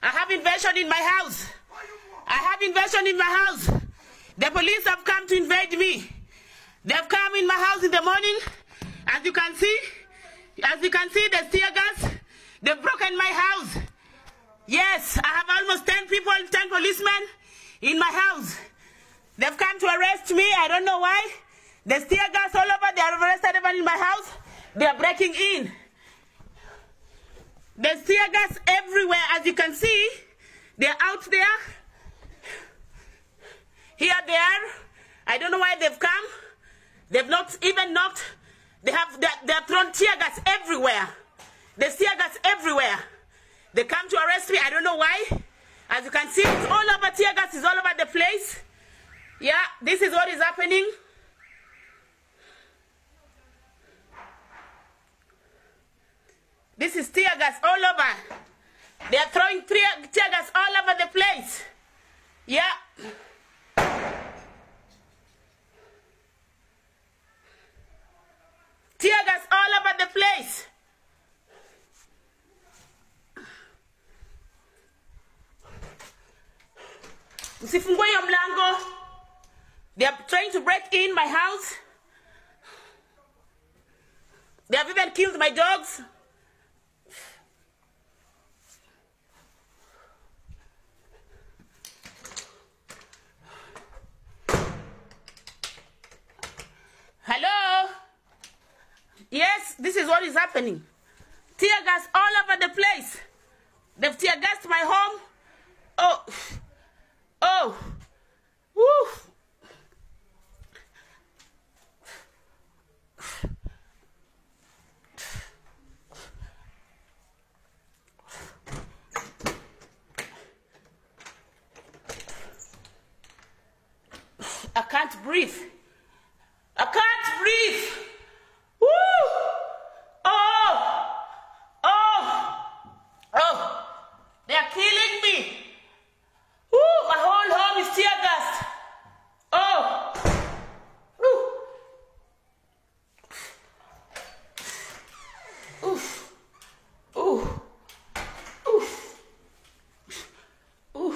I have invasion in my house. I have invasion in my house. The police have come to invade me. They've come in my house in the morning. As you can see, the tear gas. They've broken my house. Yes, I have almost 10 people, 10 policemen in my house. They've come to arrest me. I don't know why. There's tear gas all over. They have arrested everyone in my house. They are breaking in. There's tear gas everywhere. As you can see, they're out there. Here they are. I don't know why they've come. They've not even knocked. They have thrown tear gas everywhere. There's tear gas everywhere. They come to arrest me. I don't know why. As you can see, it's all over. Tear gas is all over the place. Yeah, this is what is happening. This is tear gas all over. They are throwing tear gas all over the place. Yeah. Tear gas all over the place. Msifungue hiyo mlango. They are trying to break in my house. They have even killed my dogs. Hello? Yes, this is what is happening. Tear gas all over the place. They've tear gassed my home. Oh. Oh. Woo. I can't breathe. I can't breathe. Woo! Oh! Oh! Oh! They are killing me. Woo! My whole home is tear gassed. Oh! Ooh. Oof. Ooh. Oof. Ooh.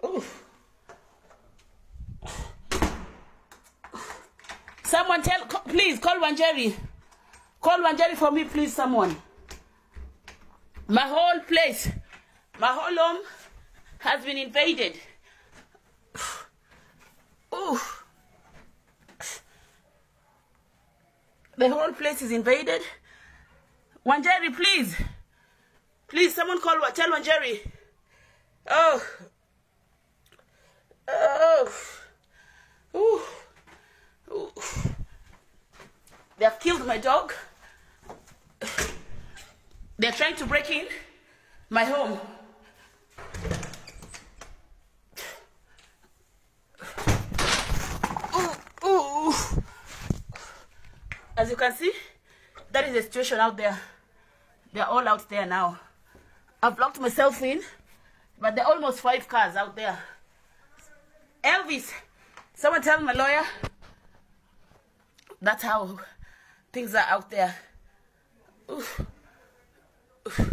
Ooh. Someone please call Wanjeri. Call Wanjeri for me, please, someone. My whole place, my whole home has been invaded. Ooh. The whole place is invaded. Wanjeri, please. Please, someone tell Wanjeri. Oh. Oh. Ooh. Ooh. They have killed my dog. They're trying to break in my home. Ooh. Ooh. As you can see, that is the situation out there. They're all out there now. I've locked myself in, but there are almost 5 cars out there. Elvis, someone tell my lawyer. That's how things are out there. Oof. Oof.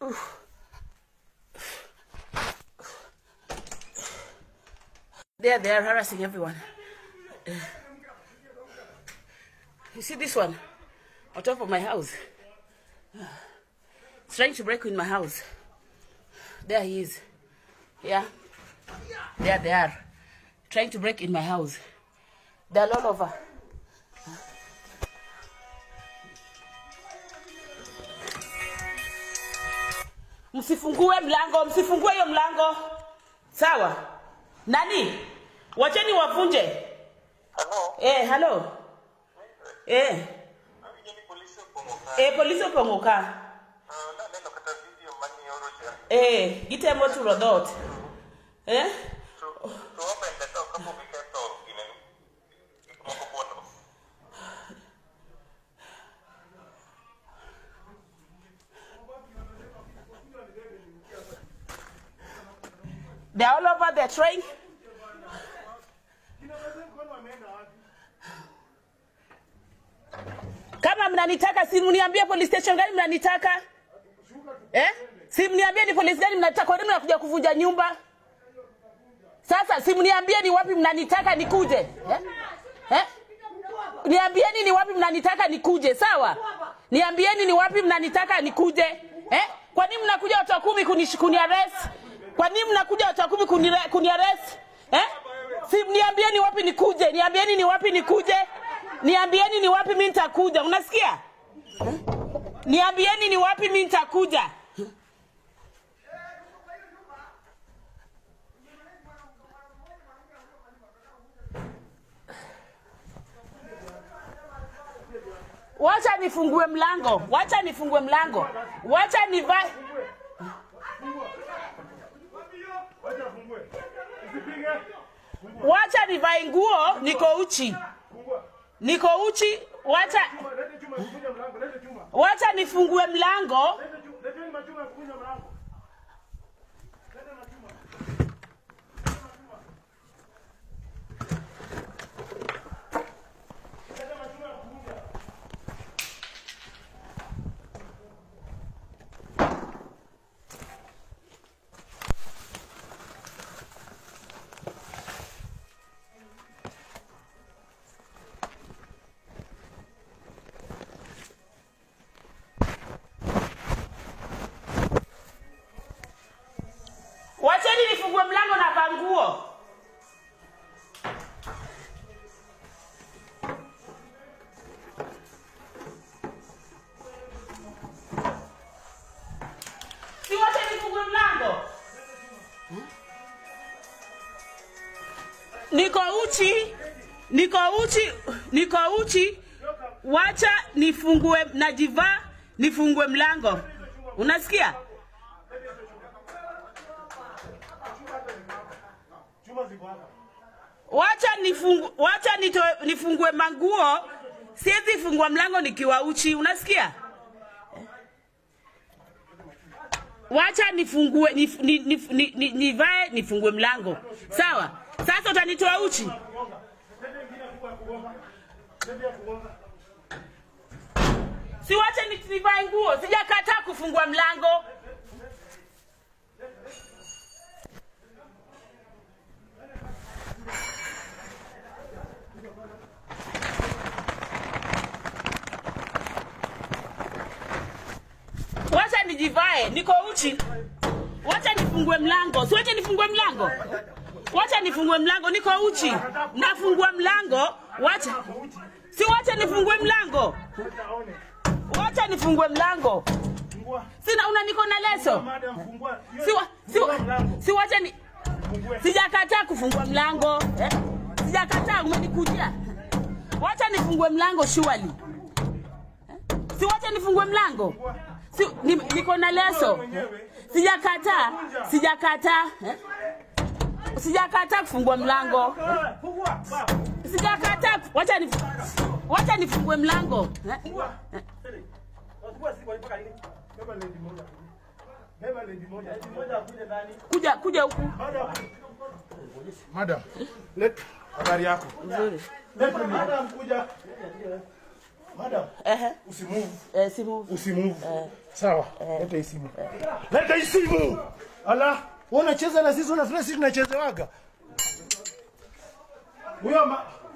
Oof. They are harassing everyone. You see this one on top of my house? It's trying to break in my house. There he is. Yeah. There they are. Trying to break in my house. They're all over. Msifungue mlango, msifungue hiyo mlango. Sawa? Nani? Wacheni wavunje. Hello? Hello. Polisi Pongoka. Get a motor rodot. They're all over the train. Kama mnanitaka si mniambie police station gani mnanitaka? Si mniambie ni police gani mnataka, kwa nini mnakuja kuvunja nyumba? Sasa si mniambie ni wapi mnanitaka nikuje? Niambieni ni wapi mnanitaka nikuje, sawa? Niambieni ni wapi mnanitaka nikuje? Kwa nini mnakuja watu 10 kuniarrest? Kwa nini mnakuja watu 10 kuniarrest? Si niambieni wapi nikuje? Niambieni ni wapi nikuje? Niambieni ni wapi mimi nitakuja. Unasikia? Niambieni ni wapi mimi nitakuja. Wacha nifungue mlango. Wacha nifungue mlango. Wacha nivae. Wacha nivae nguo, niko uchi. Niko uchi, wacha nifungue mlango. Wacheni nifungue mlango na vanguo. Si wacheni nifungue mlango. Niko uchi. Wacha nifungue najiva, nifungue mlango. Unasikia? Wacha nifungue manguo. Siwezi fungua mlango nikiwa uchi, unasikia? Wacha nifungue nivae nifungue mlango. Sawa? Sasa utanitoa uchi. Si wacha nivae nguo, sijakataa kufungua mlango. Wacha nijivae, niko uchi. Wacha nifungue mlango. Si wacha nifungue mlango. Wacha nifungue mlango, niko uchi. Nafungua mlango. Wacha. Si wacha nifungue mlango. Wacha nifungue mlango. Sina niko na leso. Si wacha ni sijakataa kufungua mlango. Sijakataa, umenikujia. Wacha nifungue mlango surely. Si wacha nifungue mlango. Si niko na leso. Sijakataa. Sijakataa kufungua mlango. Sijakataa. Wacha nifungue mlango. Kuja huku. Madam, habari yako? Nzuri. Madam, kuja. Madam, usimove. Usimove. Sawa, leta hii simu. Leta hii simu. Ala, unacheza na sisi, unafikiri sisi tunachezewaga?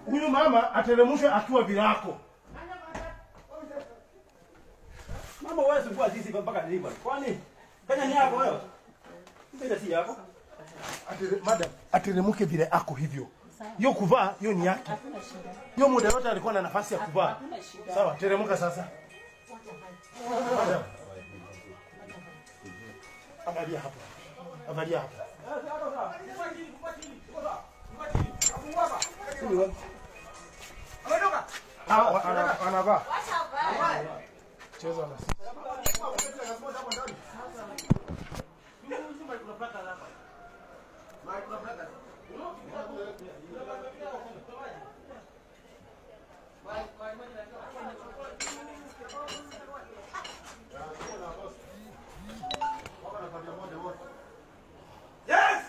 Huyo mama ateremshwe akiwa virako. Mama wewe sikuwa sisi mpaka nilipa. Kwani? Kanya ni yako wewe? Mbona si yako? Madam, ateremke vile ako hivyo. Hiyo kuvaa, hiyo ni yake. Hiyo muda wote alikuwa na nafasi ya kuvaa. Sawa, teremka sasa. Madam. Angalia hapa. Angalia hapa. Anavaa. Cheza na sisi. Yes!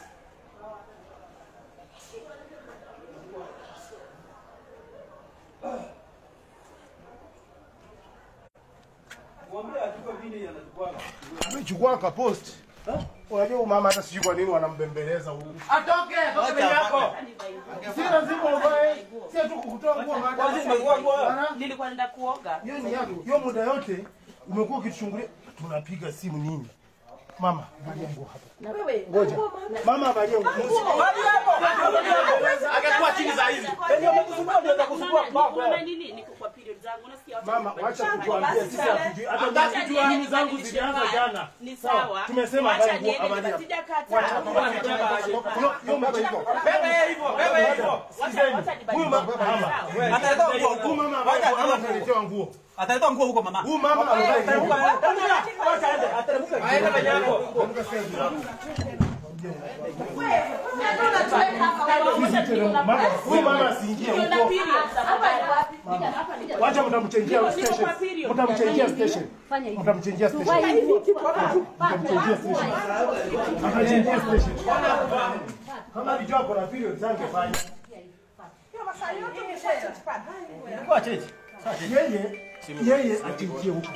Amechukua ka post. Unajua mama hata sijui kwa nini wanambembeleza huko. Atoke, toka mbele yako. Si lazima uvae. Si tu kukutoa nguo Bana, nilikuwa naenda kuoga. Hiyo ni yako. Hiyo muda yote umekuwa ukichungulia. Tunapiga simu nini? Mama, valia nguo hapa. Ngoja. Mama valia nguo. Valia hapo. Akakuwa chini za hizi. Ndio umekusumbua ndio utakusumbua baba. Kuna nini? Niko kwa period zangu nasikia. Mama, acha kutuambia sisi hatujui. Hata mimi mimi zangu zilianza jana. Ni sawa. Tumesema valia nguo avalia. Sijakata. Hiyo mama hivyo. Bebe hivyo, bebe hivyo. Huyu mama ataleta nguo. Huyu mama ataletewa nguo. Ataleta nguo huko mama. Huyu mama anataka nguo. Acha aende, ateremka. Aende mbele yako. Huyu mama asiingie huko. Wacha mtamchenjia station. Mtamchenjia station. Mtamchenjia station. Mtamchenjia station. Mtamchenjia station. Kama alijua kuna period zangu fanya. Kwa change. Yeye achinjie huko.